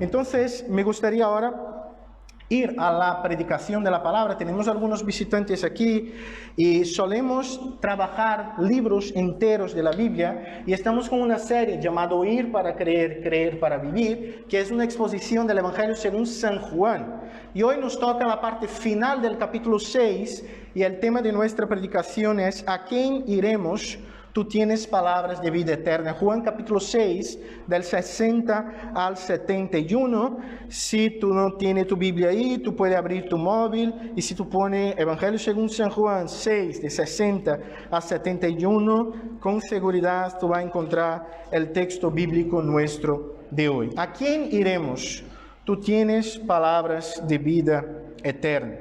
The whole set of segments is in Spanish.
Entonces, me gustaría ahora ir a la predicación de la palabra. Tenemos algunos visitantes aquí y solemos trabajar libros enteros de la Biblia y estamos con una serie llamada Oír para creer, creer para vivir, que es una exposición del Evangelio según San Juan. Y hoy nos toca la parte final del capítulo 6 y el tema de nuestra predicación es ¿a quién iremos? Tú tienes palabras de vida eterna. Juan capítulo 6, del 60 al 71. Si tú no tienes tu Biblia ahí, tú puedes abrir tu móvil. Y si tú pones Evangelio según San Juan 6, de 60 a 71, con seguridad tú vas a encontrar el texto bíblico nuestro de hoy. ¿A quién iremos? Tú tienes palabras de vida eterna.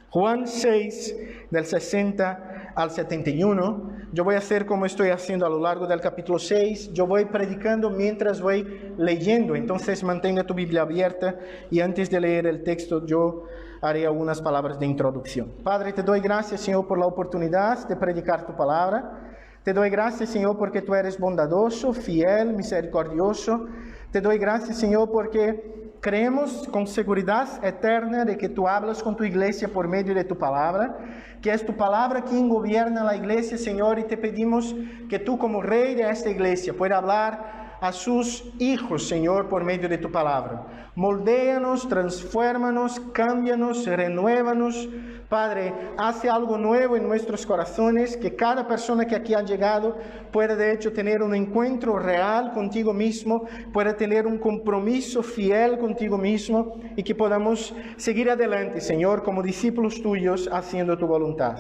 Juan 6, del 60 al 71. Yo voy a hacer como estoy haciendo a lo largo del capítulo 6. Yo voy predicando mientras voy leyendo. Entonces mantenga tu Biblia abierta y antes de leer el texto yo haré algunas palabras de introducción. Padre, te doy gracias, Señor, por la oportunidad de predicar tu palabra. Te doy gracias, Señor, porque tú eres bondadoso, fiel, misericordioso. Te doy gracias, Señor, porque creemos con seguridad eterna de que tú hablas con tu iglesia por medio de tu palabra, que es tu palabra quien gobierna la iglesia, Señor, y te pedimos que tú como rey de esta iglesia puedas hablar a sus hijos, Señor, por medio de tu palabra. Moldéanos, transfórmanos, cámbianos, renuévanos. Padre, hace algo nuevo en nuestros corazones, que cada persona que aquí ha llegado pueda de hecho tener un encuentro real contigo mismo, pueda tener un compromiso fiel contigo mismo y que podamos seguir adelante, Señor, como discípulos tuyos, haciendo tu voluntad.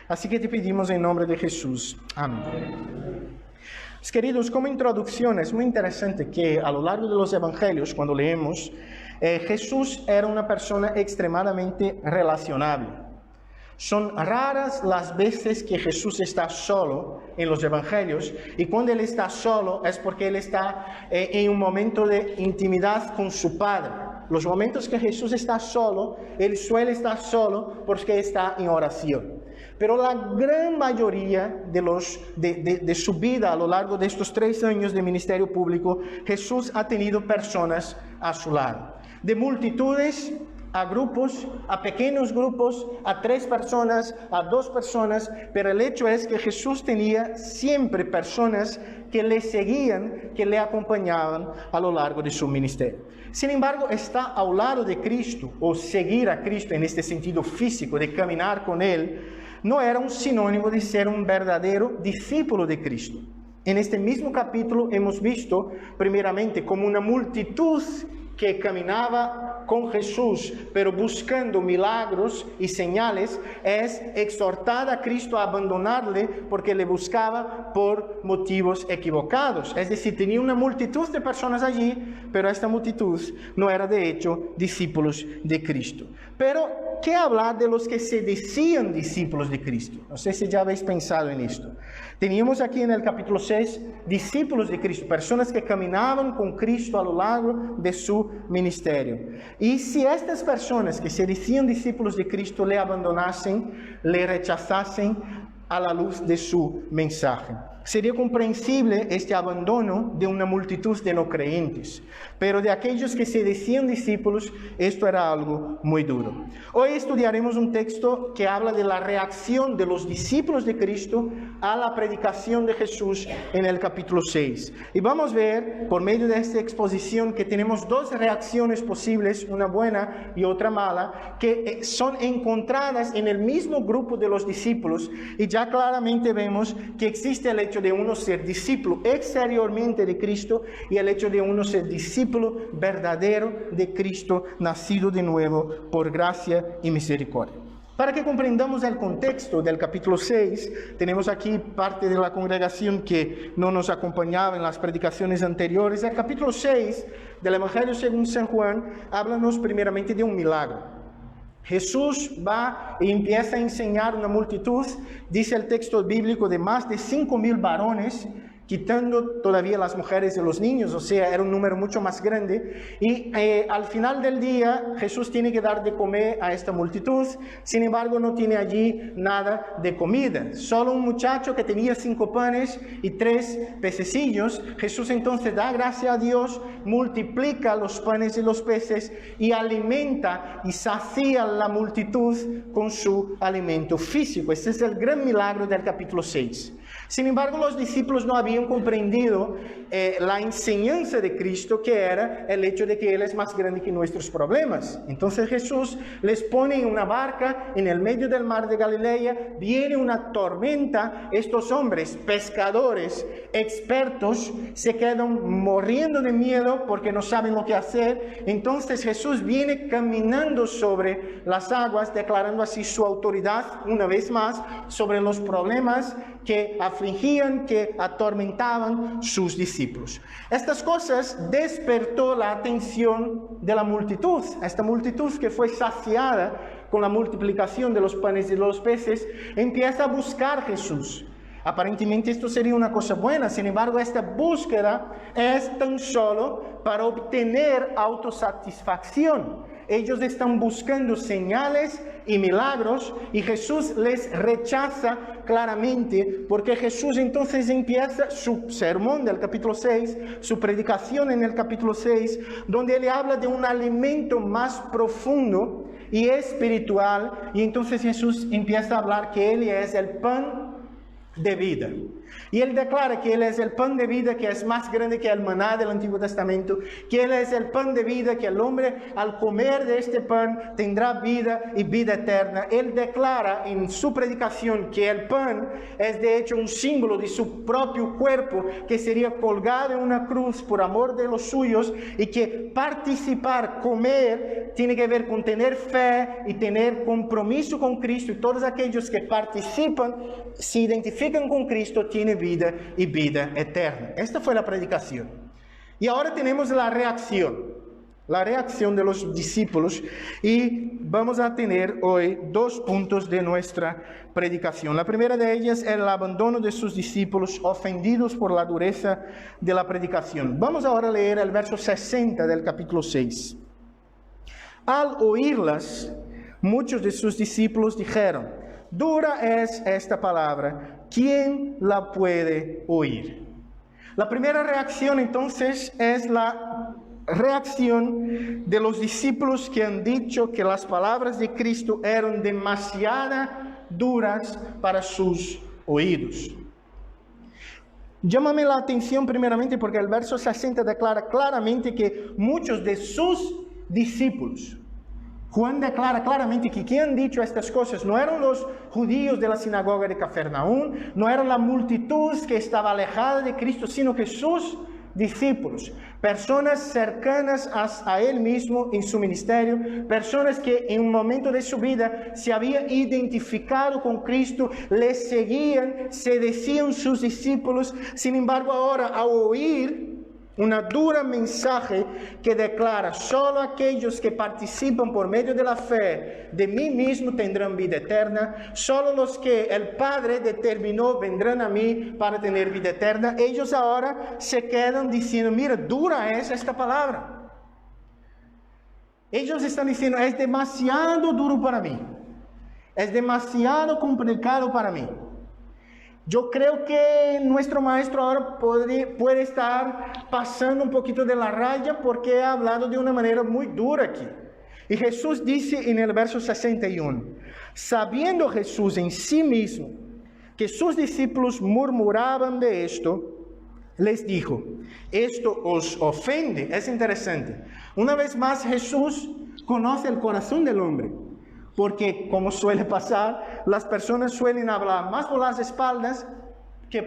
Así que te pedimos en nombre de Jesús. Amén. Queridos, como introducción, es muy interesante que a lo largo de los evangelios, cuando leemos, Jesús era una persona extremadamente relacionable. Son raras las veces que Jesús está solo en los evangelios, y cuando Él está solo es porque Él está en un momento de intimidad con su Padre. Los momentos que Jesús está solo, Él suele estar solo porque está en oración. Pero la gran mayoría de su vida a lo largo de estos 3 años de ministerio público, Jesús ha tenido personas a su lado. De multitudes a grupos, a pequeños grupos, a 3 personas, a 2 personas, pero el hecho es que Jesús tenía siempre personas que le seguían, que le acompañaban a lo largo de su ministerio. Sin embargo, estar al lado de Cristo, o seguir a Cristo en este sentido físico, de caminar con Él, no era un sinónimo de ser un verdadero discípulo de Cristo. En este mismo capítulo hemos visto primeramente como una multitud que caminaba con Jesús, pero buscando milagros y señales, es exhortada a Cristo a abandonarle porque le buscaba por motivos equivocados. Es decir, tenía una multitud de personas allí, pero esta multitud no era de hecho discípulos de Cristo. Pero, ¿qué hablar de los que se decían discípulos de Cristo? No sé si ya habéis pensado en esto. Teníamos aquí en el capítulo 6 discípulos de Cristo, personas que caminaban con Cristo a lo largo de su ministerio. Y si estas personas que se decían discípulos de Cristo le abandonasen, le rechazasen a la luz de su mensaje, sería comprensible este abandono de una multitud de no creyentes, pero de aquellos que se decían discípulos, esto era algo muy duro. Hoy estudiaremos un texto que habla de la reacción de los discípulos de Cristo a la predicación de Jesús en el capítulo 6. Y vamos a ver, por medio de esta exposición, que tenemos 2 reacciones posibles, una buena y otra mala, que son encontradas en el mismo grupo de los discípulos, y ya claramente vemos que existe el hecho de uno ser discípulo exteriormente de Cristo y el hecho de uno ser discípulo verdadero de Cristo, nacido de nuevo por gracia y misericordia. Para que comprendamos el contexto del capítulo 6, tenemos aquí parte de la congregación que no nos acompañaba en las predicaciones anteriores. El capítulo 6 del Evangelio según San Juan, háblanos primeramente de un milagro. Jesús va y empieza a enseñar una multitud, dice el texto bíblico, de más de 5,000 varones quitando todavía las mujeres y los niños, o sea, era un número mucho más grande. Y al final del día, Jesús tiene que dar de comer a esta multitud. Sin embargo, no tiene allí nada de comida. Solo un muchacho que tenía 5 panes y 3 pececillos. Jesús entonces da gracias a Dios, multiplica los panes y los peces y alimenta y sacía la multitud con su alimento físico. Este es el gran milagro del capítulo 6. Sin embargo, los discípulos no habían comprendido la enseñanza de Cristo, que era el hecho de que Él es más grande que nuestros problemas. Entonces Jesús les pone en una barca en el medio del mar de Galilea, viene una tormenta, estos hombres, pescadores, expertos, se quedan muriendo de miedo porque no saben lo que hacer. Entonces Jesús viene caminando sobre las aguas, declarando así su autoridad una vez más sobre los problemas que afligían, que atormentaban sus discípulos. Estas cosas despertó la atención de la multitud. Esta multitud que fue saciada con la multiplicación de los panes y de los peces, empieza a buscar a Jesús. Aparentemente esto sería una cosa buena, sin embargo esta búsqueda es tan solo para obtener autosatisfacción. Ellos están buscando señales y milagros y Jesús les rechaza claramente, porque Jesús entonces empieza su sermón del capítulo 6, su predicación en el capítulo 6, donde Él habla de un alimento más profundo y espiritual, y entonces Jesús empieza a hablar que Él es el pan de vida. Y Él declara que Él es el pan de vida, que es más grande que el maná del Antiguo Testamento, que Él es el pan de vida, que el hombre al comer de este pan tendrá vida y vida eterna. Él declara en su predicación que el pan es de hecho un símbolo de su propio cuerpo, que sería colgado en una cruz por amor de los suyos, y que participar, comer, tiene que ver con tener fe y tener compromiso con Cristo, y todos aquellos que participan, se identifican con Cristo, tiene vida y vida eterna. Esta fue la predicación. Y ahora tenemos la reacción de los discípulos, y vamos a tener hoy 2 puntos de nuestra predicación. La primera de ellas es el abandono de sus discípulos, ofendidos por la dureza de la predicación. Vamos ahora a leer el verso 60 del capítulo 6. Al oírlas, muchos de sus discípulos dijeron: dura es esta palabra, ¿quién la puede oír? La primera reacción entonces es la reacción de los discípulos que han dicho que las palabras de Cristo eran demasiado duras para sus oídos. Llámame la atención primeramente porque el verso 60 declara claramente que muchos de sus discípulos, Juan declara claramente que quien han dicho estas cosas no eran los judíos de la sinagoga de Cafarnaúm, no eran la multitud que estaba alejada de Cristo, sino que sus discípulos, personas cercanas a Él mismo en su ministerio, personas que en un momento de su vida se habían identificado con Cristo, le seguían, se decían sus discípulos. Sin embargo, ahora a oír una dura mensaje que declara: solo aquellos que participan por medio de la fe de mí mismo tendrán vida eterna, solo los que el Padre determinó vendrán a mí para tener vida eterna. Ellos ahora se quedan diciendo: mira, dura es esta palabra. Ellos están diciendo: es demasiado duro para mí, es demasiado complicado para mí. Yo creo que nuestro maestro ahora puede estar pasando un poquito de la raya, porque ha hablado de una manera muy dura aquí. Y Jesús dice en el verso 61, sabiendo Jesús en sí mismo que sus discípulos murmuraban de esto, les dijo: esto os ofende. Es interesante. Una vez más Jesús conoce el corazón del hombre. Porque, como suele pasar, las personas suelen hablar más por las espaldas que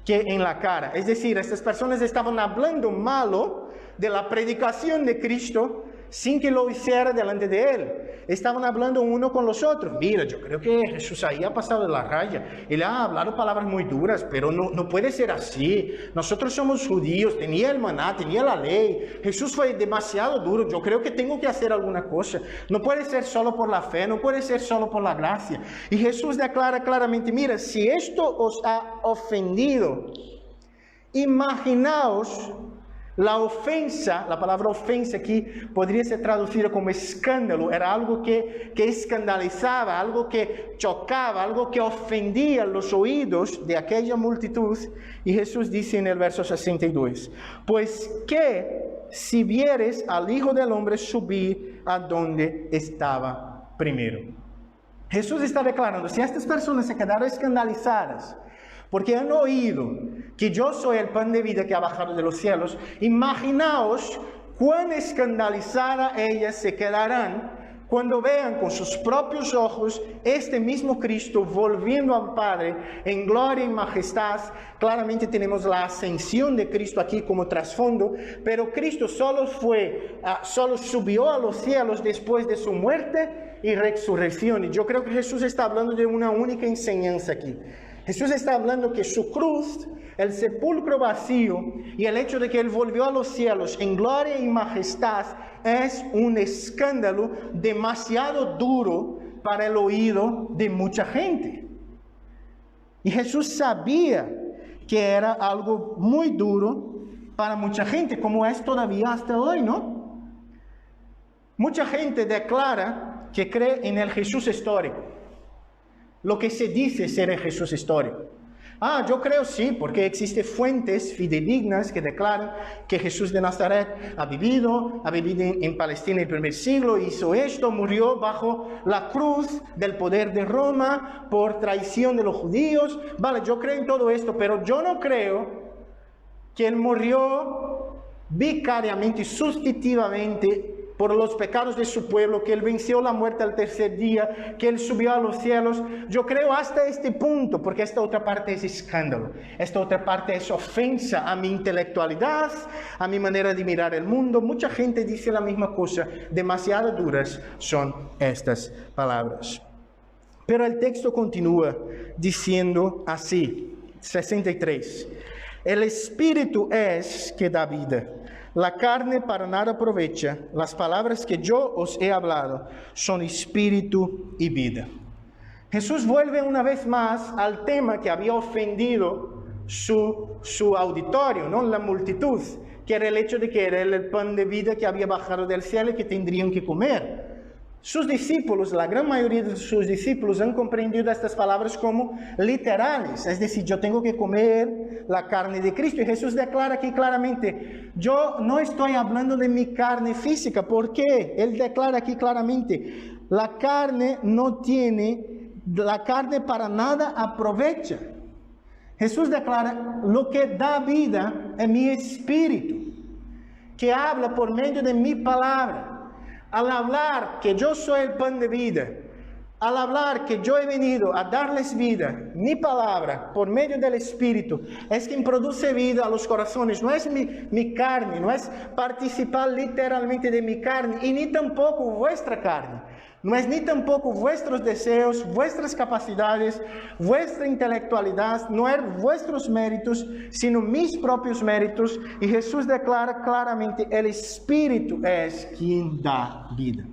en la cara. Es decir, estas personas estaban hablando malo de la predicación de Cristo sin que lo hiciera delante de Él. Estaban hablando uno con los otros. Mira, yo creo que Jesús ahí ha pasado de la raya. Él ha hablado palabras muy duras, pero no puede ser así. Nosotros somos judíos, tenía el maná, tenía la ley. Jesús fue demasiado duro. Yo creo que tengo que hacer alguna cosa. No puede ser solo por la fe, no puede ser solo por la gracia. Y Jesús declara claramente: mira, si esto os ha ofendido, Imaginaos la ofensa, la palabra ofensa aquí podría ser traducida como escándalo, era algo que escandalizaba, algo que chocaba, algo que ofendía los oídos de aquella multitud. Y Jesús dice en el verso 62, pues que si vieres al Hijo del Hombre subir a donde estaba primero. Jesús está declarando, si estas personas se quedaron escandalizadas, porque han oído que yo soy el pan de vida que ha bajado de los cielos, imaginaos cuán escandalizadas ellas se quedarán cuando vean con sus propios ojos este mismo Cristo volviendo al Padre en gloria y majestad. Claramente tenemos la ascensión de Cristo aquí como trasfondo, pero Cristo solo subió a los cielos después de su muerte y resurrección. Y yo creo que Jesús está hablando de una única enseñanza aquí. Jesús está hablando que su cruz, el sepulcro vacío y el hecho de que Él volvió a los cielos en gloria y majestad es un escándalo demasiado duro para el oído de mucha gente. Y Jesús sabía que era algo muy duro para mucha gente, como es todavía hasta hoy, ¿no? Mucha gente declara que cree en el Jesús histórico. Lo que se dice ser el Jesús histórico. Yo creo sí, porque existen fuentes fidedignas que declaran que Jesús de Nazaret ha vivido en Palestina en el primer siglo, hizo esto, murió bajo la cruz del poder de Roma por traición de los judíos. Vale, yo creo en todo esto, pero yo no creo que Él murió vicariamente y sustitutivamente por los pecados de su pueblo, que Él venció la muerte al tercer día, que Él subió a los cielos. Yo creo hasta este punto, porque esta otra parte es escándalo, esta otra parte es ofensa a mi intelectualidad, a mi manera de mirar el mundo. Mucha gente dice la misma cosa, demasiado duras son estas palabras. Pero el texto continúa diciendo así, 63, el Espíritu es que da vida. La carne para nada aprovecha. Las palabras que yo os he hablado son espíritu y vida. Jesús vuelve una vez más al tema que había ofendido su auditorio, ¿no? La multitud, que era el hecho de que era el pan de vida que había bajado del cielo y que tendrían que comer. Sus discípulos, la gran mayoría de sus discípulos han comprendido estas palabras como literales, es decir, yo tengo que comer la carne de Cristo. Y Jesús declara aquí claramente, yo no estoy hablando de mi carne física. ¿Por qué? Él declara aquí claramente, la carne para nada aprovecha. Jesús declara, lo que da vida es mi espíritu, que habla por medio de mi palabra. Al hablar que yo soy el pan de vida, al hablar que yo he venido a darles vida, mi palabra, por medio del Espíritu, es quien produce vida a los corazones. No es mi carne, no es participar literalmente de mi carne, y ni tampoco vuestra carne. No es ni tampoco vuestros deseos, vuestras capacidades, vuestra intelectualidad, no es vuestros méritos, sino mis propios méritos. Y Jesús declara claramente, el Espíritu es quien da vida.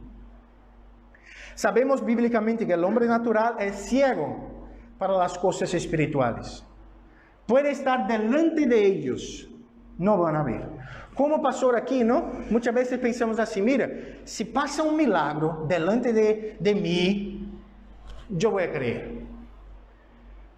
Sabemos bíblicamente que el hombre natural es ciego para las cosas espirituales. Puede estar delante de ellos, no van a ver. Como pasó aquí, ¿no? Muchas veces pensamos así, mira, si pasa un milagro delante de mí, yo voy a creer.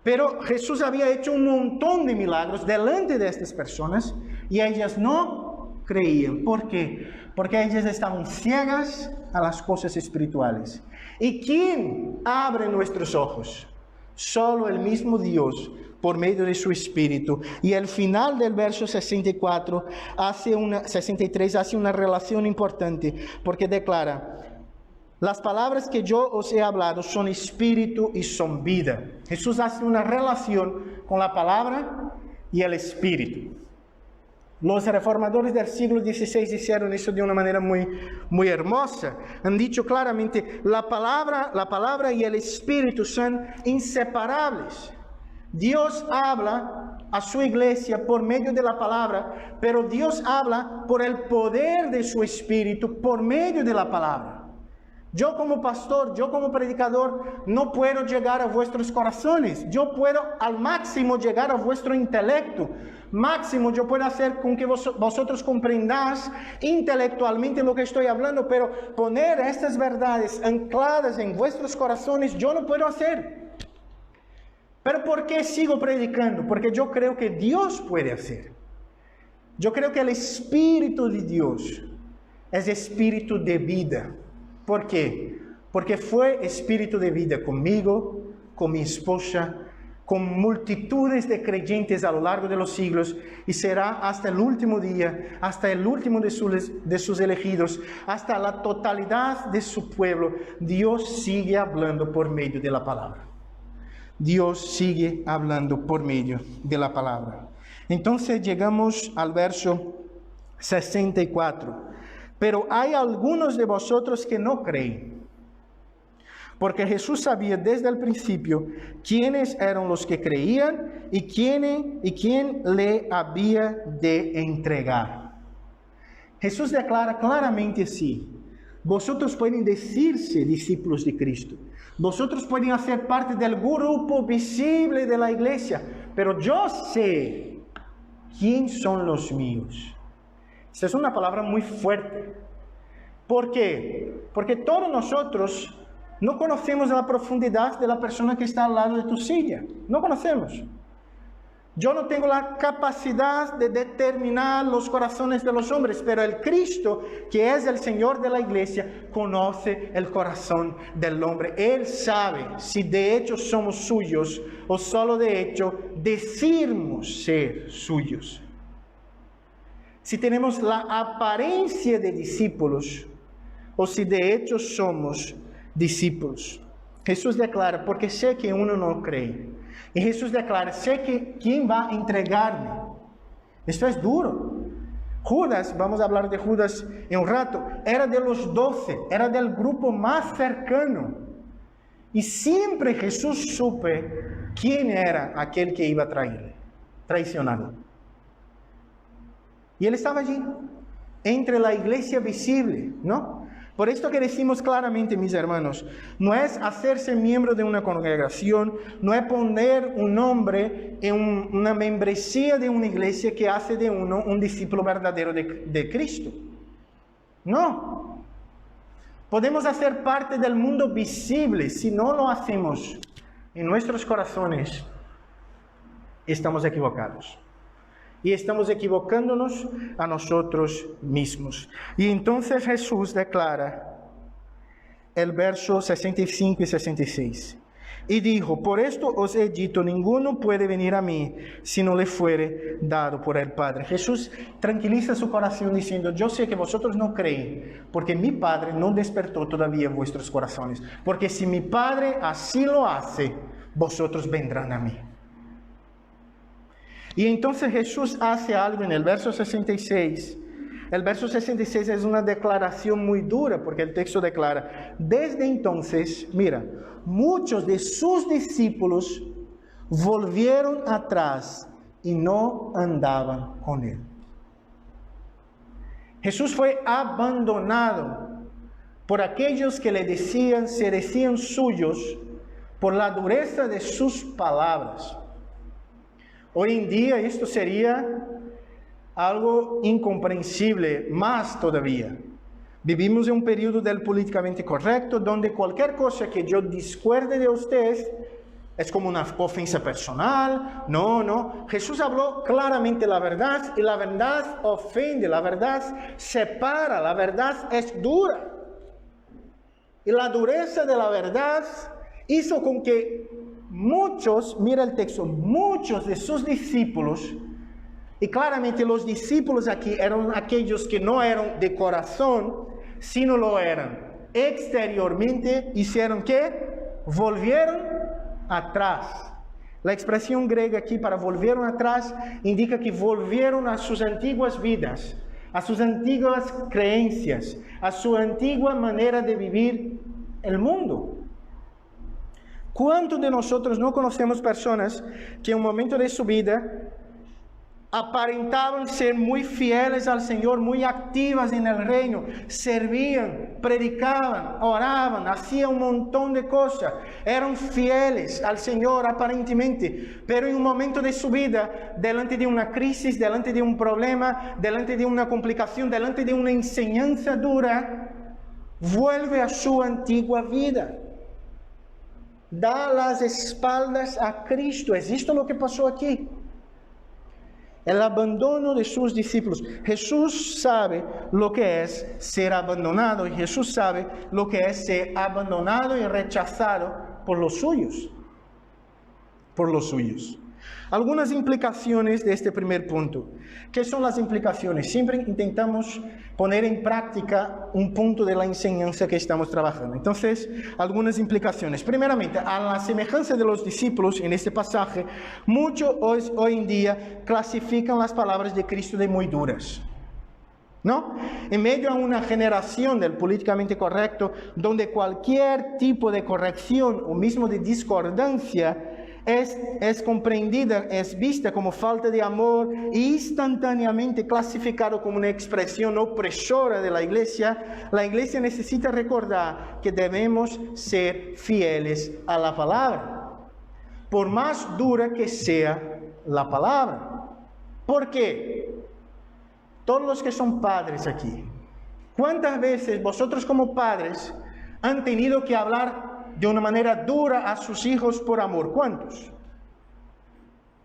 Pero Jesús había hecho un montón de milagros delante de estas personas y ellas no creían. ¿Por qué? Porque ellas estaban ciegas a las cosas espirituales. ¿Y quién abre nuestros ojos? Solo el mismo Dios, por medio de su Espíritu. Y el final del verso 63 hace una relación importante, porque declara, las palabras que yo os he hablado son espíritu y son vida. Jesús hace una relación con la palabra y el espíritu. Los reformadores del siglo XVI hicieron eso de una manera muy hermosa. Han dicho claramente, la palabra y el espíritu son inseparables. Dios habla a su iglesia por medio de la palabra, pero Dios habla por el poder de su espíritu por medio de la palabra. Yo como pastor, yo como predicador, no puedo llegar a vuestros corazones. Yo puedo al máximo llegar a vuestro intelecto. Máximo yo puedo hacer con que vosotros comprendáis intelectualmente lo que estoy hablando, pero poner estas verdades ancladas en vuestros corazones, yo no puedo hacer. Pero ¿por qué sigo predicando? Porque yo creo que Dios puede hacer. Yo creo que el Espíritu de Dios es espíritu de vida. ¿Por qué? Porque fue espíritu de vida conmigo, con mi esposa, con multitudes de creyentes a lo largo de los siglos, y será hasta el último día, hasta el último de sus elegidos, hasta la totalidad de su pueblo. Dios sigue hablando por medio de la palabra. Dios sigue hablando por medio de la palabra. Entonces llegamos al verso 64. Pero hay algunos de vosotros que no creen. Porque Jesús sabía desde el principio quiénes eran los que creían y quién le había de entregar. Jesús declara claramente así: vosotros pueden decirse discípulos de Cristo. Vosotros pueden hacer parte del grupo visible de la iglesia. Pero yo sé quién son los míos. Esta es una palabra muy fuerte. ¿Por qué? Porque todos nosotros no conocemos la profundidad de la persona que está al lado de tu silla. No conocemos. Yo no tengo la capacidad de determinar los corazones de los hombres, pero el Cristo, que es el Señor de la iglesia, conoce el corazón del hombre. Él sabe si de hecho somos suyos o solo de hecho decimos ser suyos. Si tenemos la apariencia de discípulos o si de hecho somos discípulos. Jesús declara: porque sé que uno no cree. Y Jesús declara: sé que quién va a entregarme. Esto es duro. Judas, vamos a hablar de Judas en un rato, era de los 12, era del grupo más cercano. Y siempre Jesús supe quién era aquel que iba a traicionarlo. Y él estaba allí, entre la iglesia visible, ¿no? Por esto que decimos claramente, mis hermanos, no es hacerse miembro de una congregación, no es poner un nombre en una membresía de una iglesia que hace de uno un discípulo verdadero de Cristo. No. Podemos hacer parte del mundo visible. Si no lo hacemos en nuestros corazones, estamos equivocados. Y estamos equivocándonos a nosotros mismos. Y entonces Jesús declara el verso 65 y 66. Y dijo: por esto os he dicho, ninguno puede venir a mí si no le fuere dado por el Padre. Jesús tranquiliza su corazón diciendo: yo sé que vosotros no creéis, porque mi Padre no despertó todavía vuestros corazones. Porque si mi Padre así lo hace, vosotros vendrán a mí. Y entonces Jesús hace algo en el verso 66. El verso 66 es una declaración muy dura, porque el texto declara: desde entonces, mira, muchos de sus discípulos volvieron atrás y no andaban con él. Jesús fue abandonado por aquellos que se decían suyos por la dureza de sus palabras. Hoy en día esto sería algo incomprensible, más todavía. Vivimos en un periodo del políticamente correcto, donde cualquier cosa que yo discuerde de usted es como una ofensa personal. No. Jesús habló claramente la verdad, y la verdad ofende, la verdad separa, la verdad es dura. Y la dureza de la verdad hizo con que muchos, mira el texto, muchos de sus discípulos, y claramente los discípulos aquí eran aquellos que no eran de corazón, sino lo eran exteriormente, hicieron ¿qué? Volvieron atrás. La expresión griega aquí para volvieron atrás indica que volvieron a sus antiguas vidas, a sus antiguas creencias, a su antigua manera de vivir el mundo. ¿Cuántos de nosotros no conocemos personas que en un momento de su vida aparentaban ser muy fieles al Señor, muy activas en el reino, servían, predicaban, oraban, hacían un montón de cosas, eran fieles al Señor aparentemente, pero en un momento de su vida, delante de una crisis, delante de un problema, delante de una complicación, delante de una enseñanza dura, vuelve a su antigua vida. Da las espaldas a Cristo. ¿Es esto lo que pasó aquí? El abandono de sus discípulos. Jesús sabe lo que es ser abandonado y Jesús sabe lo que es ser abandonado y rechazado por los suyos. Por los suyos. Algunas implicaciones de este primer punto. ¿Qué son las implicaciones? Siempre intentamos poner en práctica un punto de la enseñanza que estamos trabajando. Entonces, algunas implicaciones. Primeramente, a la semejanza de los discípulos en este pasaje, muchos hoy en día clasifican las palabras de Cristo de muy duras. ¿No? En medio a una generación del políticamente correcto, donde cualquier tipo de corrección o mismo de discordancia es comprendida, es vista como falta de amor e instantáneamente clasificado como una expresión opresora de la iglesia necesita recordar que debemos ser fieles a la palabra, por más dura que sea la palabra. ¿Por qué? Todos los que son padres aquí, ¿cuántas veces vosotros como padres han tenido que hablar de una manera dura a sus hijos por amor? ¿Cuántos?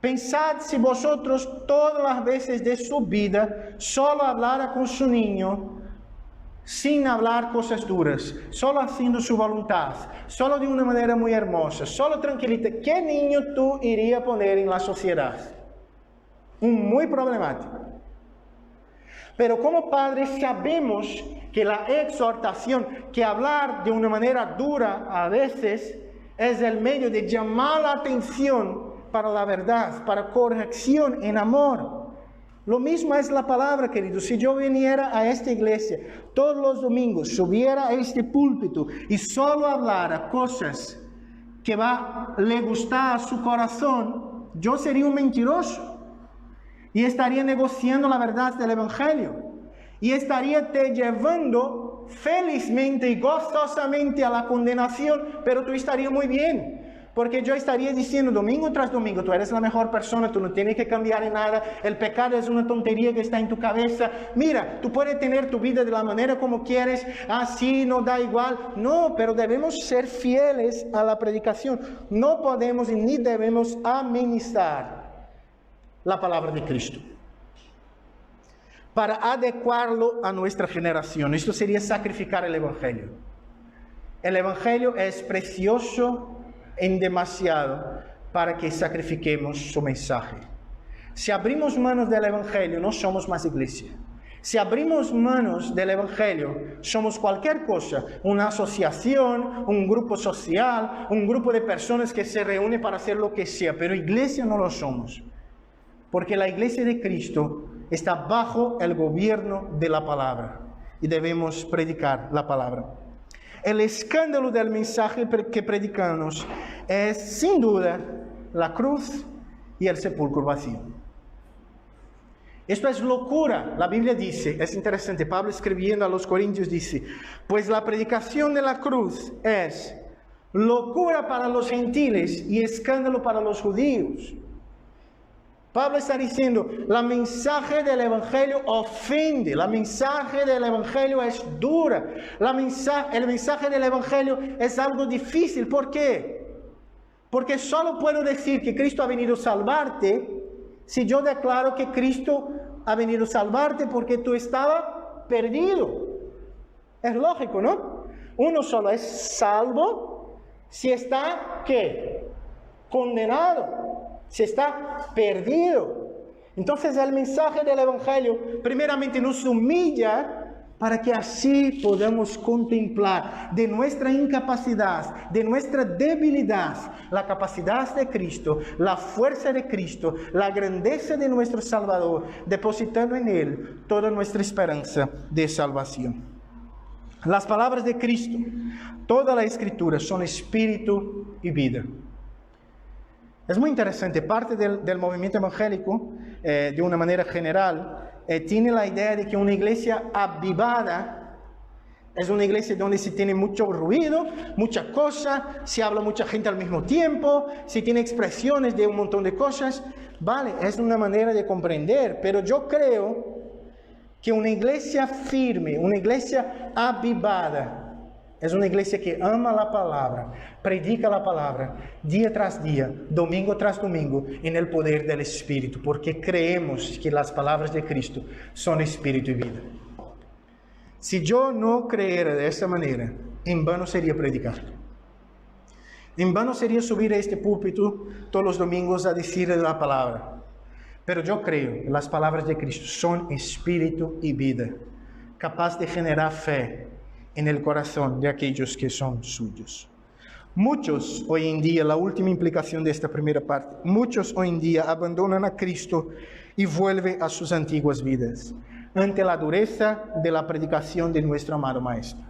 Pensad si vosotros todas las veces de su vida solo hablara con su niño sin hablar cosas duras, solo haciendo su voluntad, solo de una manera muy hermosa, solo tranquilita. ¿Qué niño tú irías a poner en la sociedad? Un muy problemático. Pero como padres sabemos que la exhortación, que hablar de una manera dura a veces es el medio de llamar la atención para la verdad, para corrección en amor. Lo mismo es la palabra, queridos. Si yo viniera a esta iglesia todos los domingos, subiera a este púlpito y solo hablara cosas que le gustar a su corazón, yo sería un mentiroso. Y estaría negociando la verdad del Evangelio. Y estaría te llevando felizmente y gozosamente a la condenación, pero tú estarías muy bien. Porque yo estaría diciendo domingo tras domingo, tú eres la mejor persona, tú no tienes que cambiar en nada, el pecado es una tontería que está en tu cabeza. Mira, tú puedes tener tu vida de la manera como quieres, así no da igual. No, pero debemos ser fieles a la predicación. No podemos y ni debemos amenizar la palabra de Cristo para adecuarlo a nuestra generación. Esto sería sacrificar el Evangelio. El Evangelio es precioso en demasiado para que sacrifiquemos su mensaje. Si abrimos manos del Evangelio, no somos más iglesia. Si abrimos manos del Evangelio, somos cualquier cosa, una asociación, un grupo social, un grupo de personas que se reúnen para hacer lo que sea, pero iglesia no lo somos. Porque la iglesia de Cristo está bajo el gobierno de la palabra y debemos predicar la palabra. El escándalo del mensaje que predicamos es sin duda la cruz y el sepulcro vacío. Esto es locura. La Biblia dice, es interesante, Pablo escribiendo a los Corintios dice, pues la predicación de la cruz es locura para los gentiles y escándalo para los judíos. Pablo está diciendo, la mensaje del Evangelio ofende, la mensaje del Evangelio es dura, el mensaje del Evangelio es algo difícil. ¿Por qué? Porque solo puedo decir que Cristo ha venido a salvarte si yo declaro que Cristo ha venido a salvarte porque tú estabas perdido. Es lógico, ¿no? Uno solo es salvo si está, ¿qué? Condenado. Se está perdido. Entonces el mensaje del Evangelio primeramente nos humilla para que así podamos contemplar de nuestra incapacidad, de nuestra debilidad, la capacidad de Cristo, la fuerza de Cristo, la grandeza de nuestro Salvador, depositando en Él toda nuestra esperanza de salvación. Las palabras de Cristo, toda la Escritura son espíritu y vida. Es muy interesante, parte del movimiento evangélico, de una manera general, tiene la idea de que una iglesia avivada es una iglesia donde se tiene mucho ruido, mucha cosa, se habla mucha gente al mismo tiempo, se tiene expresiones de un montón de cosas. Vale, es una manera de comprender, pero yo creo que una iglesia firme, una iglesia avivada, es una iglesia que ama la palabra, predica la palabra día tras día, domingo tras domingo, en el poder del Espíritu, porque creemos que las palabras de Cristo son Espíritu y vida. Si yo no creyera de esta manera, en vano sería predicar. En vano sería subir a este púlpito todos los domingos a decir la palabra. Pero yo creo que las palabras de Cristo son espíritu y vida, capaz de generar fe en el corazón de aquellos que son suyos. Muchos hoy en día, la última implicación de esta primera parte, muchos hoy en día abandonan a Cristo y vuelven a sus antiguas vidas, ante la dureza de la predicación de nuestro amado Maestro.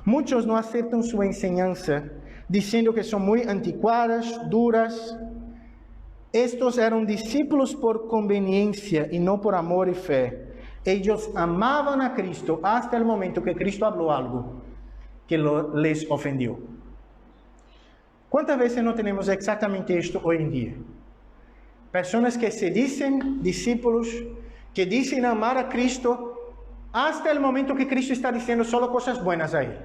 Muchos no aceptan su enseñanza, diciendo que son muy anticuadas, duras. Estos eran discípulos por conveniencia y no por amor y fe. Ellos amaban a Cristo hasta el momento que Cristo habló algo que les ofendió. ¿Cuántas veces no tenemos exactamente esto hoy en día? Personas que se dicen discípulos, que dicen amar a Cristo hasta el momento que Cristo está diciendo solo cosas buenas a él.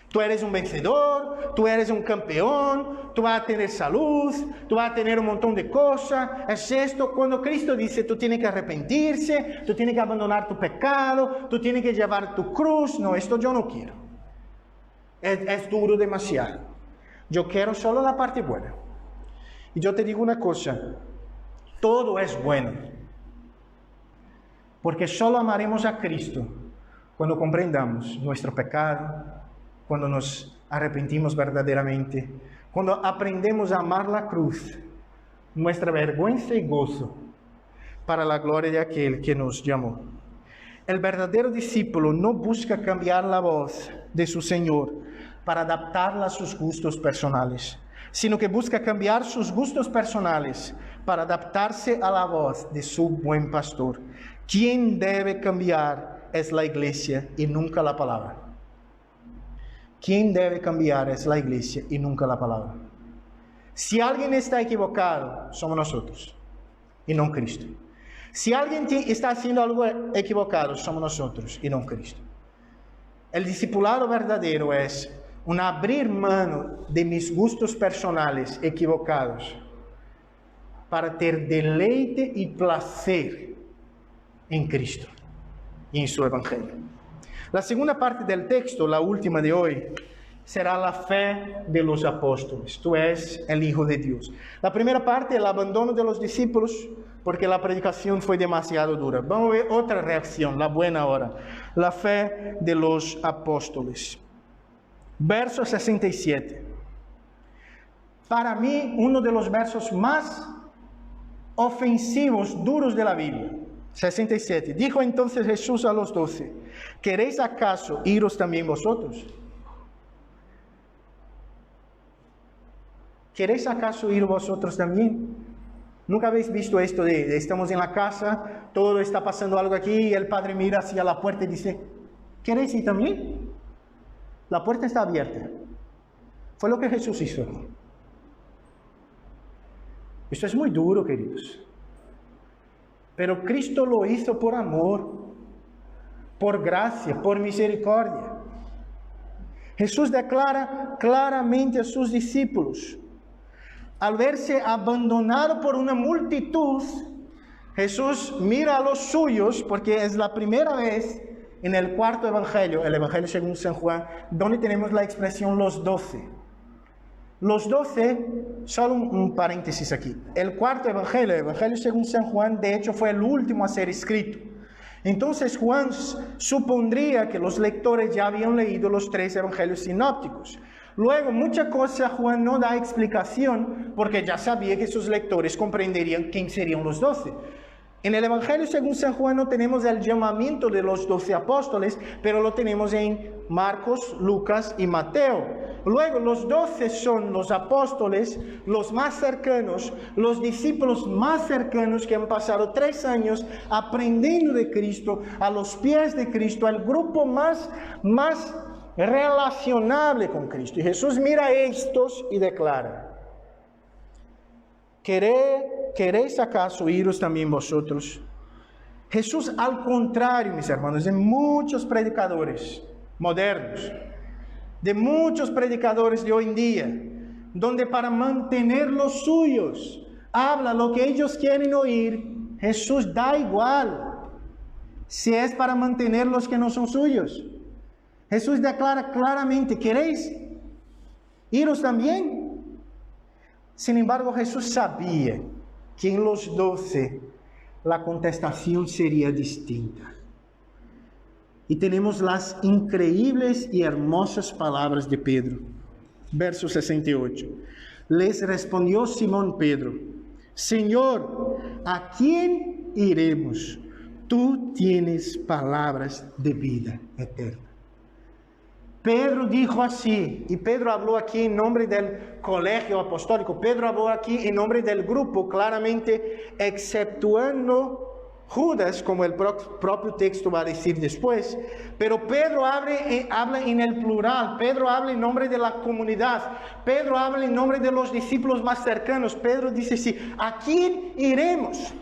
Tú eres un vencedor, tú eres un campeón, tú vas a tener salud, tú vas a tener un montón de cosas. Es esto, cuando Cristo dice, tú tienes que arrepentirse, tú tienes que abandonar tu pecado, tú tienes que llevar tu cruz. No, esto yo no quiero. Es duro demasiado. Yo quiero solo la parte buena. Y yo te digo una cosa, todo es bueno. Porque solo amaremos a Cristo cuando comprendamos nuestro pecado, cuando nos arrepentimos verdaderamente, cuando aprendemos a amar la cruz, nuestra vergüenza y gozo, para la gloria de aquel que nos llamó. El verdadero discípulo no busca cambiar la voz de su Señor para adaptarla a sus gustos personales, sino que busca cambiar sus gustos personales para adaptarse a la voz de su buen pastor. Quien debe cambiar es la iglesia y nunca la palabra. Quien debe cambiar es la iglesia y nunca la palabra. Si alguien está equivocado, somos nosotros y no Cristo. Si alguien está haciendo algo equivocado, somos nosotros y no Cristo. El discipulado verdadero es un abrir mano de mis gustos personales equivocados para tener deleite y placer en Cristo y en su Evangelio. La segunda parte del texto, la última de hoy, será la fe de los apóstoles. Tú eres el Hijo de Dios. La primera parte, el abandono de los discípulos, porque la predicación fue demasiado dura. Vamos a ver otra reacción, la buena ahora. La fe de los apóstoles. Verso 67. Para mí, uno de los versos más ofensivos, duros de la Biblia. 67. Dijo entonces Jesús a los 12, ¿queréis acaso iros también vosotros? ¿Queréis acaso ir vosotros también? ¿Nunca habéis visto esto de estamos en la casa, todo está pasando algo aquí y el padre mira hacia la puerta y dice, ¿queréis ir también? La puerta está abierta. Fue lo que Jesús hizo. Esto es muy duro, queridos. Pero Cristo lo hizo por amor, por gracia, por misericordia. Jesús declara claramente a sus discípulos, al verse abandonado por una multitud, Jesús mira a los suyos, porque es la primera vez en el cuarto evangelio, el evangelio según San Juan, donde tenemos la expresión los 12. Los 12, solo un paréntesis aquí. El cuarto evangelio, el evangelio según San Juan, de hecho fue el último a ser escrito. Entonces Juan supondría que los lectores ya habían leído los 3 evangelios sinópticos. Luego, mucha cosa Juan no da explicación porque ya sabía que sus lectores comprenderían quién serían los 12. En el evangelio según San Juan no tenemos el llamamiento de los 12 apóstoles, pero lo tenemos en Marcos, Lucas y Mateo. Luego, los 12 son los apóstoles, los más cercanos, los discípulos más cercanos que han pasado 3 años aprendiendo de Cristo, a los pies de Cristo, el grupo más relacionable con Cristo. Y Jesús mira a estos y declara: ¿Queréis acaso iros también vosotros? Jesús, al contrario, mis hermanos, de muchos predicadores modernos, de muchos predicadores de hoy en día, donde para mantener los suyos habla lo que ellos quieren oír, Jesús da igual si es para mantener los que no son suyos. Jesús declara claramente: ¿queréis iros también? Sin embargo, Jesús sabía que en los 12 la contestación sería distinta. Y tenemos las increíbles y hermosas palabras de Pedro. Verso 68. Les respondió Simón Pedro: Señor, ¿a quién iremos? Tú tienes palabras de vida eterna. Pedro dijo así, y Pedro habló aquí en nombre del colegio apostólico. Pedro habló aquí en nombre del grupo, claramente exceptuando Judas, como el propio texto va a decir después. Pero Pedro habla en el plural. Pedro habla en nombre de la comunidad. Pedro habla en nombre de los discípulos más cercanos. Pedro dice así: ¿a quién iremos?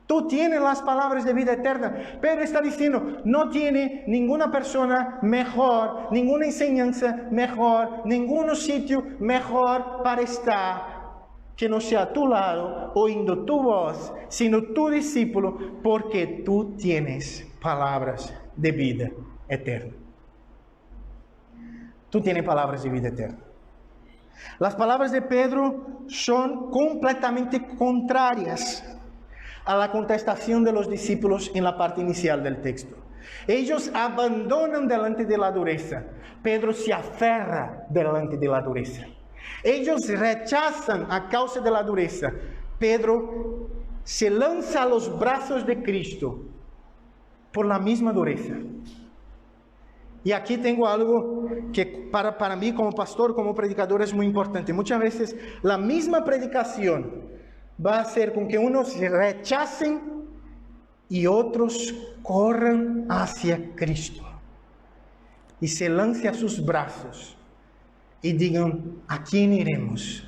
Tú tienes las palabras de vida eterna. Pedro está diciendo: no tiene ninguna persona mejor, ninguna enseñanza mejor, ningún sitio mejor para estar que no sea a tu lado, oyendo tu voz, sino tu discípulo, porque tú tienes palabras de vida eterna. Tú tienes palabras de vida eterna. Las palabras de Pedro son completamente contrarias a la contestación de los discípulos en la parte inicial del texto. Ellos abandonan delante de la dureza. Pedro se aferra delante de la dureza. Ellos rechazan a causa de la dureza. Pedro se lanza a los brazos de Cristo por la misma dureza. Y aquí tengo algo que para mí como pastor, como predicador, es muy importante. Muchas veces la misma predicación va a hacer con que unos rechacen y otros corran hacia Cristo y se lancen a sus brazos y digan: ¿a quién iremos?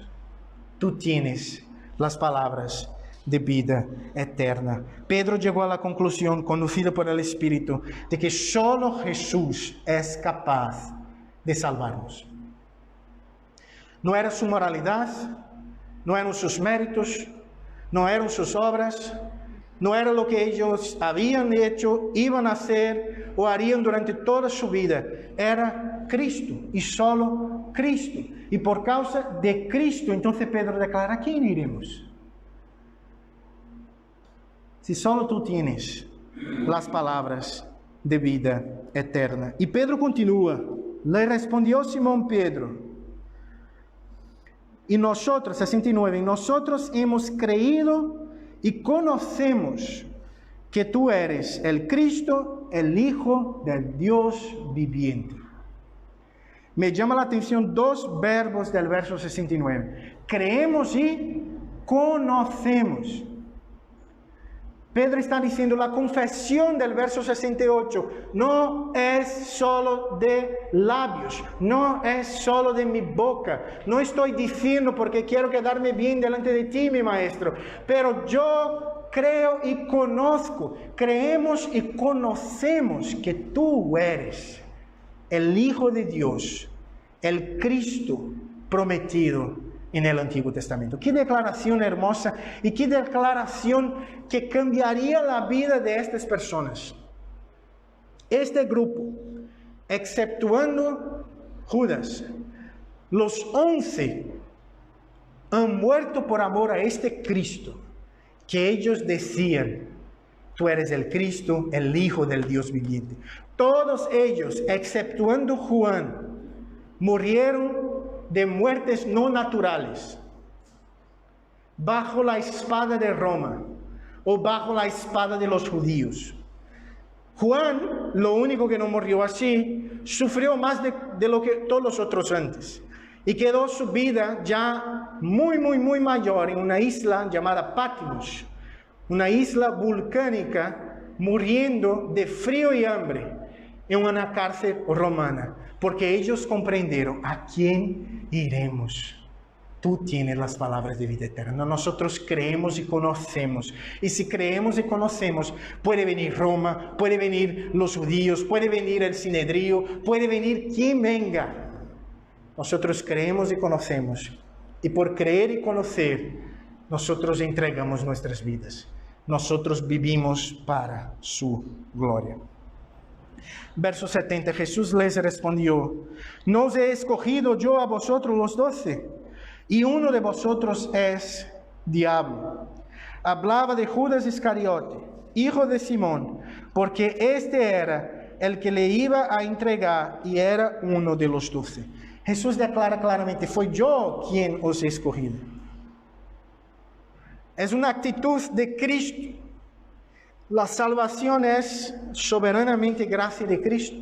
Tú tienes las palabras de vida eterna. Pedro llegó a la conclusión, conducido por el Espíritu, de que solo Jesús es capaz de salvarnos. No era su moralidad, no eran sus méritos, no eran sus obras, no era lo que ellos habían hecho, iban a hacer o harían durante toda su vida. Era Cristo y solo Cristo. Y por causa de Cristo, entonces Pedro declara: ¿a quién iremos? Si solo tú tienes las palabras de vida eterna. Y Pedro continúa: le respondió Simón Pedro: y nosotros, 69, nosotros hemos creído y conocemos que tú eres el Cristo, el Hijo del Dios viviente. Me llama la atención 2 verbos del verso 69. Creemos y conocemos. Pedro está diciendo: la confesión del verso 68 no es solo de labios, no es solo de mi boca. No estoy diciendo porque quiero quedarme bien delante de ti, mi maestro, pero yo creo y conozco, creemos y conocemos que tú eres el Hijo de Dios, el Cristo prometido en el Antiguo Testamento. Qué declaración hermosa y qué declaración que cambiaría la vida de estas personas. Este grupo, exceptuando Judas, los 11 han muerto por amor a este Cristo que ellos decían: tú eres el Cristo, el Hijo del Dios viviente. Todos ellos, exceptuando Juan, murieron de muertes no naturales, bajo la espada de Roma o bajo la espada de los judíos. Juan lo único que no murió así, sufrió más de lo que todos los otros antes. Y quedó su vida ya muy mayor en una isla llamada Patmos, una isla volcánica, muriendo de frío y hambre en una cárcel romana, porque ellos comprendieron: ¿a quién iremos? Tú tienes las palabras de vida eterna. Nosotros creemos y conocemos. Y si creemos y conocemos, puede venir Roma, puede venir los judíos, puede venir el Sinedrio, puede venir quien venga. Nosotros creemos y conocemos. Y por creer y conocer, nosotros entregamos nuestras vidas. Nosotros vivimos para su gloria. Verso 70, Jesús les respondió: ¿no os he escogido yo a vosotros los 12? Y uno de vosotros es diablo. Hablaba de Judas Iscariote, hijo de Simón, porque este era el que le iba a entregar y era uno de los 12. Jesús declara claramente: fue yo quien os he escogido. Es una actitud de Cristo. La salvación es soberanamente gracia de Cristo.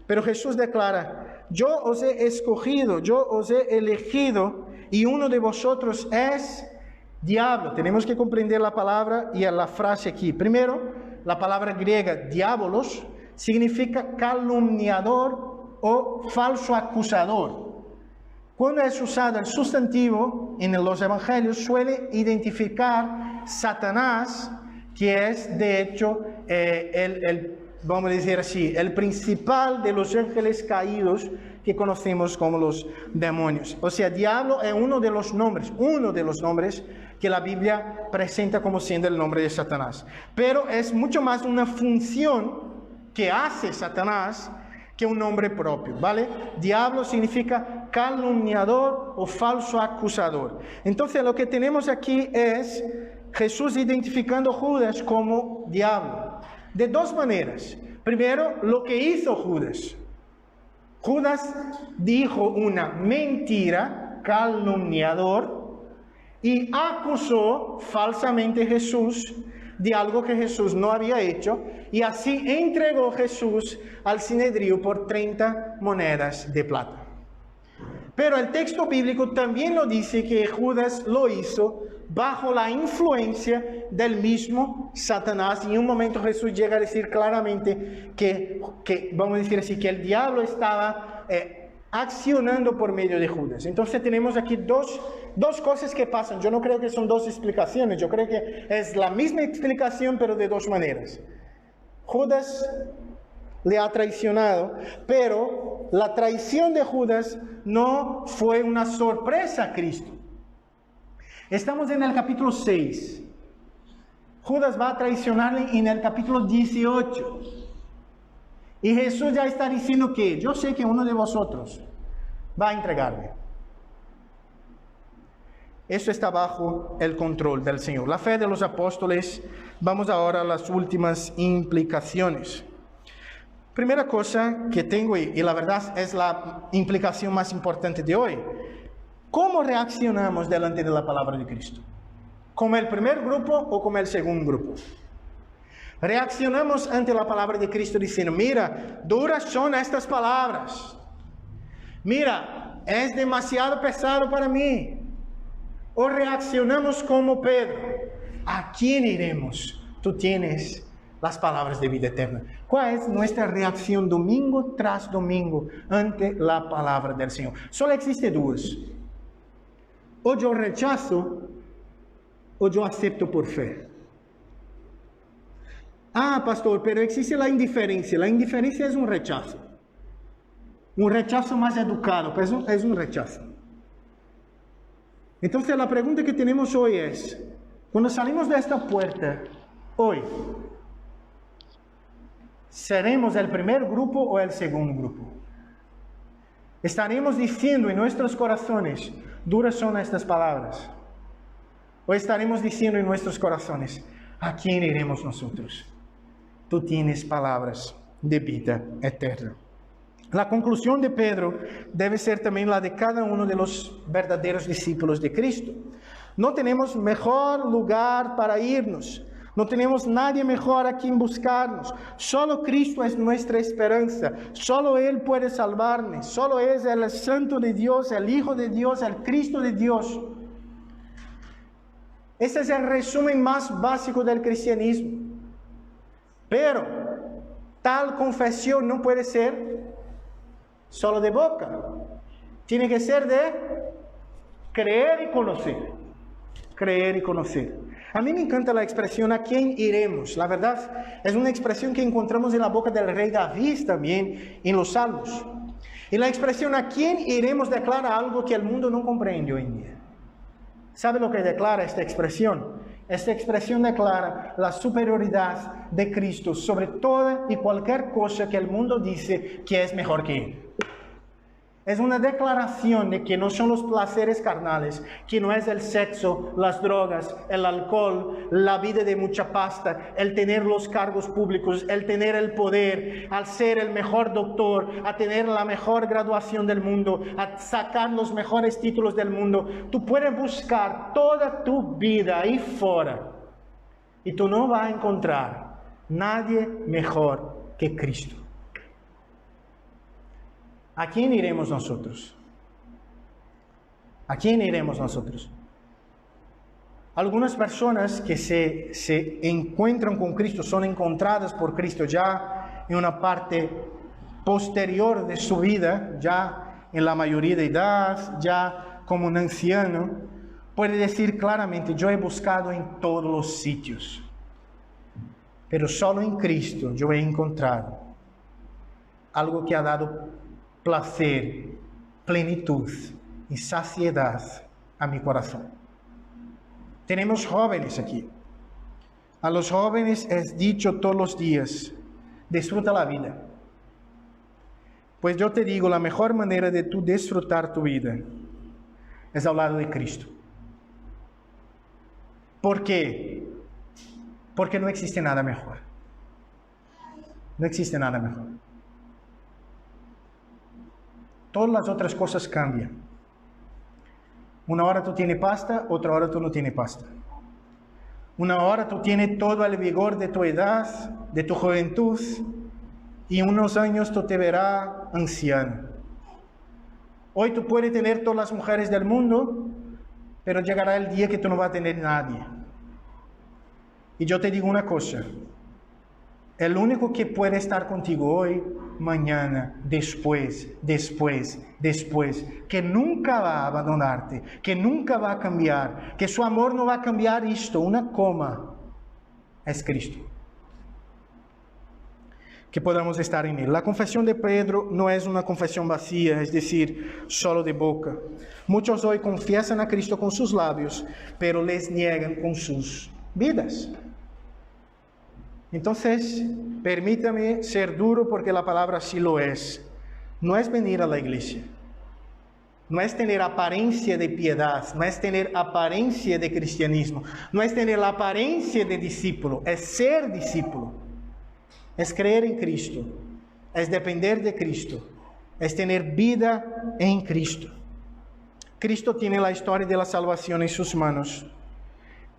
Pero Jesús declara: yo os he escogido, yo os he elegido, y uno de vosotros es diablo. Tenemos que comprender la palabra y la frase aquí. Primero, la palabra griega diabolos significa calumniador o falso acusador. Cuando es usado el sustantivo en los evangelios, suele identificar Satanás, que es de hecho vamos a decir así, el principal de los ángeles caídos que conocemos como los demonios. O sea, diablo es uno de los nombres que la Biblia presenta como siendo el nombre de Satanás. Pero es mucho más una función que hace Satanás que un nombre propio, ¿vale? Diablo significa calumniador o falso acusador. Entonces lo que tenemos aquí es Jesús identificando a Judas como diablo. De dos maneras. Primero, lo que hizo Judas. Judas dijo una mentira, calumniador, y acusó falsamente a Jesús de algo que Jesús no había hecho, y así entregó Jesús al Sinedrio por 30 monedas de plata. Pero el texto bíblico también nos dice que Judas lo hizo bajo la influencia del mismo Satanás, y en un momento Jesús llega a decir claramente que vamos a decir así, que el diablo estaba accionando por medio de Judas. Entonces tenemos aquí dos cosas que pasan. Yo no creo que son dos explicaciones, yo creo que es la misma explicación pero de dos maneras. Judas le ha traicionado, pero la traición de Judas no fue una sorpresa a Cristo. Estamos en el capítulo 6. Judas va a traicionarle en el capítulo 18. Y Jesús ya está diciendo que yo sé que uno de vosotros va a entregarme. Eso está bajo el control del Señor. La fe de los apóstoles. Vamos ahora a las últimas implicaciones. Primera cosa que tengo, y la verdad es la implicación más importante de hoy. ¿Cómo reaccionamos delante de la palabra de Cristo? ¿Como el primer grupo o como el segundo grupo? Reaccionamos ante la palabra de Cristo diciendo: mira, duras son estas palabras. Mira, es demasiado pesado para mí. O reaccionamos como Pedro: ¿a quién iremos? Tú tienes las palabras de vida eterna. ¿Cuál es nuestra reacción domingo tras domingo ante la palabra del Señor? Solo existe dos. O yo rechazo, o yo acepto por fe. Ah, pastor, pero existe la indiferencia. La indiferencia es un rechazo. Un rechazo más educado, pero es un rechazo. Entonces la pregunta que tenemos hoy es: cuando salimos de esta puerta, hoy, ¿seremos el primer grupo o el segundo grupo? ¿Estaremos diciendo en nuestros corazones: duras son estas palabras? ¿O estaremos diciendo en nuestros corazones: ¿a quién iremos nosotros? Tú tienes palabras de vida eterna. La conclusión de Pedro debe ser también la de cada uno de los verdaderos discípulos de Cristo. No tenemos mejor lugar para irnos No tenemos nadie mejor a quien buscarnos. Solo Cristo es nuestra esperanza. Solo Él puede salvarme. Solo es el Santo de Dios, el Hijo de Dios, el Cristo de Dios. Ese es el resumen más básico del cristianismo. Pero tal confesión no puede ser solo de boca. Tiene que ser de creer y conocer. Creer y conocer. A mí me encanta la expresión ¿a quién iremos? La verdad es una expresión que encontramos en la boca del rey David también en los Salmos. Y la expresión ¿a quién iremos? Declara algo que el mundo no comprende hoy en día. ¿Sabe lo que declara esta expresión? Esta expresión declara la superioridad de Cristo sobre toda y cualquier cosa que el mundo dice que es mejor que Él. Es una declaración de que no son los placeres carnales, que no es el sexo, las drogas, el alcohol, la vida de mucha pasta, el tener los cargos públicos, el tener el poder, al ser el mejor doctor, a tener la mejor graduación del mundo, a sacar los mejores títulos del mundo. Tú puedes buscar toda tu vida ahí fuera y tú no vas a encontrar nadie mejor que Cristo. ¿A quién iremos nosotros? ¿A quién iremos nosotros? Algunas personas que se encuentran con Cristo, son encontradas por Cristo ya en una parte posterior de su vida, ya en la mayoría de edad, ya como un anciano, puede decir claramente, yo he buscado en todos los sitios, pero solo en Cristo yo he encontrado algo que ha dado placer, plenitud y saciedad a mi corazón. Tenemos jóvenes aquí. A los jóvenes es dicho todos los días, disfruta la vida. Pues yo te digo, la mejor manera de tú disfrutar tu vida es al lado de Cristo. ¿Por qué? Porque no existe nada mejor. No existe nada mejor. Todas las otras cosas cambian. Una hora tú tienes pasta, otra hora tú no tienes pasta. Una hora tú tienes todo el vigor de tu edad, de tu juventud, y en unos años tú te verás anciano. Hoy tú puedes tener todas las mujeres del mundo, pero llegará el día que tú no vas a tener nadie. Y yo te digo una cosa, el único que puede estar contigo hoy, mañana, después, que nunca va a abandonarte, que nunca va a cambiar, que su amor no va a cambiar esto, una coma, es Cristo. Que podamos estar en Él. La confesión de Pedro no es una confesión vacía, es decir, solo de boca. Muchos hoy confiesan a Cristo con sus labios, pero les niegan con sus vidas. Entonces, permítame ser duro porque la palabra sí lo es. No es venir a la iglesia. No es tener apariencia de piedad. No es tener apariencia de cristianismo. No es tener la apariencia de discípulo. Es ser discípulo. Es creer en Cristo. Es depender de Cristo. Es tener vida en Cristo. Cristo tiene la historia de la salvación en sus manos.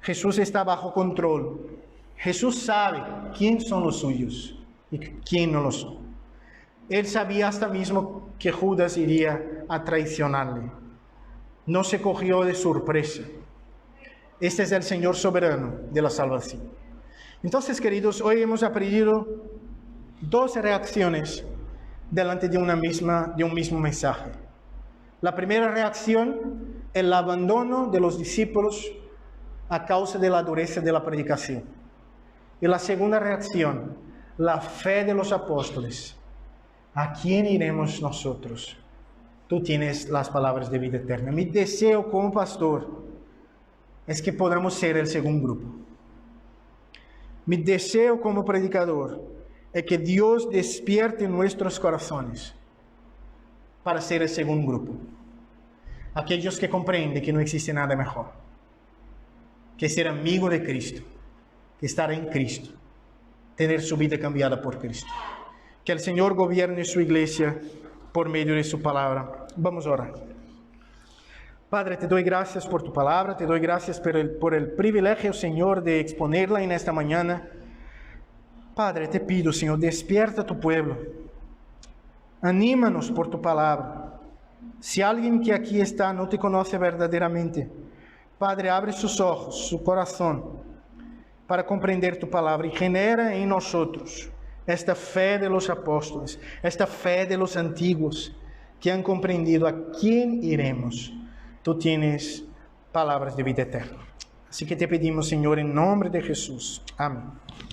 Jesús está bajo control. Jesús sabe quién son los suyos y quién no lo son. Él sabía hasta mismo que Judas iría a traicionarle. No se cogió de sorpresa. Este es el Señor soberano de la salvación. Entonces, queridos, hoy hemos aprendido dos reacciones delante de un mismo mensaje. La primera reacción, el abandono de los discípulos a causa de la dureza de la predicación. Y la segunda reacción, la fe de los apóstoles. ¿A quién iremos nosotros? Tú tienes las palabras de vida eterna. Mi deseo como pastor es que podamos ser el segundo grupo. Mi deseo como predicador es que Dios despierte nuestros corazones para ser el segundo grupo. Aquellos que comprenden que no existe nada mejor que ser amigo de Cristo, que estar en Cristo, tener su vida cambiada por Cristo. Que el Señor gobierne su iglesia por medio de su palabra. Vamos a orar. Padre, te doy gracias por tu palabra, te doy gracias por el privilegio, Señor, de exponerla en esta mañana. Padre, te pido, Señor, despierta a tu pueblo. Anímanos por tu palabra. Si alguien que aquí está no te conoce verdaderamente, Padre, abre sus ojos, su corazón, para comprender tu palabra y genera en nosotros esta fe de los apóstoles, esta fe de los antiguos que han comprendido a quién iremos. Tú tienes palabras de vida eterna. Así que te pedimos, Señor, en nombre de Jesús. Amén.